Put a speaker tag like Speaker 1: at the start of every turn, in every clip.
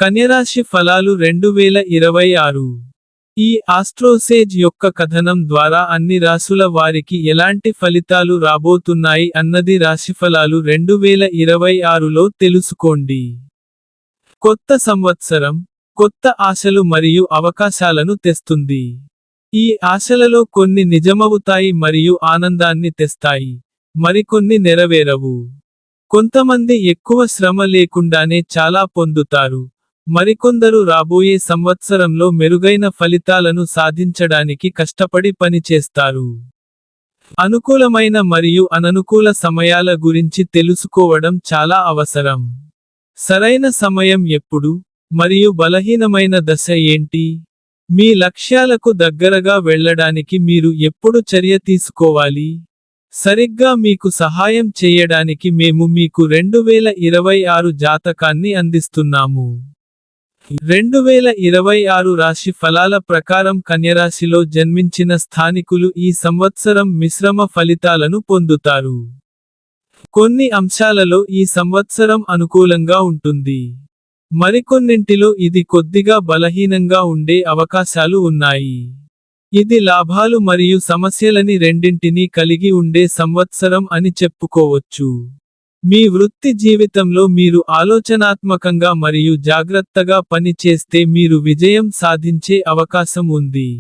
Speaker 1: కన్యరాశి ఫలాలు 2026. ఈ ఆస్ట్రోసేజ్ యొక్క కథనం ద్వారా అన్ని రాశుల వారికి ఎలాంటి ఫలితాలు రాబోతున్నాయి అన్నది రాశిఫలాలు 2026లో తెలుసుకోండి. కొత్త సంవత్సరం కొత్త ఆశలు మరియు అవకాశాలను తెస్తుంది. ఈ ఆశలలో కొన్ని నిజమవుతాయి మరియు ఆనందాన్ని తెస్తాయి, మరికొన్ని నెరవేరవు. కొంతమంది ఎక్కువ శ్రమ లేకుండానే చాలా పొందుతారు, మరికొందరు రాబోయే సంవత్సరంలో మెరుగైన ఫలితాలను సాధించడానికి కష్టపడి పనిచేస్తారు. అనుకూలమైన మరియు అననుకూల సమయాల గురించి తెలుసుకోవడం చాలా అవసరం. సరైన సమయం ఎప్పుడు, మరియు బలహీనమైన దశ ఏంటి? మీ లక్ష్యాలకు దగ్గరగా వెళ్ళడానికి మీరు ఎప్పుడు చర్య తీసుకోవాలి? సరిగ్గా మీకు సహాయం చేయడానికి మేము మీకు 2026 జాతకాన్ని అందిస్తున్నాము. 2026 రాశి ఫలాల ప్రకారం కన్యరాశిలో జన్మించిన స్థానికులు ఈ సంవత్సరం మిశ్రమ ఫలితాలను పొందుతారు. కొన్ని అంశాలలో ఈ సంవత్సరం అనుకూలంగా ఉంటుంది, మరికొన్నింటిలో ఇది కొద్దిగా బలహీనంగా ఉండే అవకాశాలు ఉన్నాయి. ఇది లాభాలు మరియు సమస్యలని రెండింటినీ కలిగి ఉండే సంవత్సరం అని చెప్పుకోవచ్చు. మీ వృత్తి జీవితంలో మీరు ఆలోచనాత్మకంగా మరియు జాగ్రత్తగా పని చేస్తే మీరు విజయం సాధించే అవకాశం ఉంది.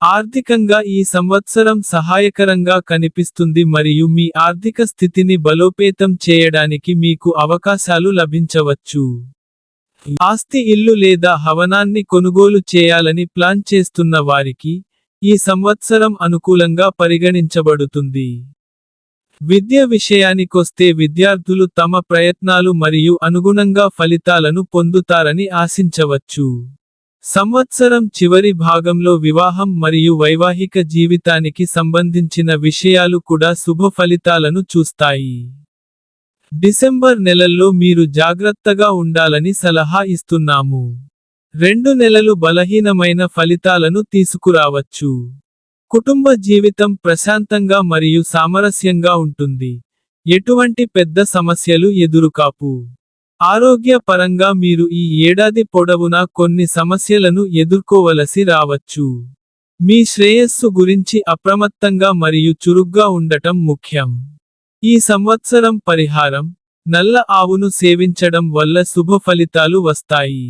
Speaker 1: ఆర్థికంగా ఈ సంవత్సరం సహాయకరంగా కనిపిస్తుంది మరియు మీ ఆర్థిక స్థితిని బలోపేతం చేయడానికి మీకు అవకాశాలు లభించవచ్చు. ఆస్తి ఇల్లు లేదా భవనాన్ని కొనుగోలు చేయాలని ప్లాన్ చేస్తున్న వారికి ఈ సంవత్సరం అనుకూలంగా పరిగణించబడుతుంది. విద్య విషయానికొస్తే విద్యార్థులు తమ ప్రయత్నాలు మరియు అనుగుణంగా ఫలితాలను పొందుతారని ఆశించవచ్చు. సంవత్సరం చివరి భాగంలో వివాహం మరియు వైవాహిక జీవితానికి సంబంధించిన విషయాలు కూడా శుభ ఫలితాలను చూస్తాయి. డిసెంబర్ నెలల్లో మీరు జాగ్రత్తగా ఉండాలని సలహా ఇస్తున్నాము. 2 నెలలు బలహీనమైన ఫలితాలను తీసుకురావచ్చు. కుటుంబ జీవితం ప్రశాంతంగా మరియు సామరస్యంగా ఉంటుంది, ఎటువంటి పెద్ద సమస్యలు ఎదురుకాపు. ఆరోగ్య పరంగా మీరు ఈ ఏడాది పొడవునా కొన్ని సమస్యలను ఎదుర్కోవలసి రావచ్చు. మీ శ్రేయస్సు గురించి అప్రమత్తంగా మరియు చురుగ్గా ఉండటం ముఖ్యం. ఈ సంవత్సరం పరిహారం నల్ల ఆవును సేవించడం వల్ల శుభ ఫలితాలు వస్తాయి.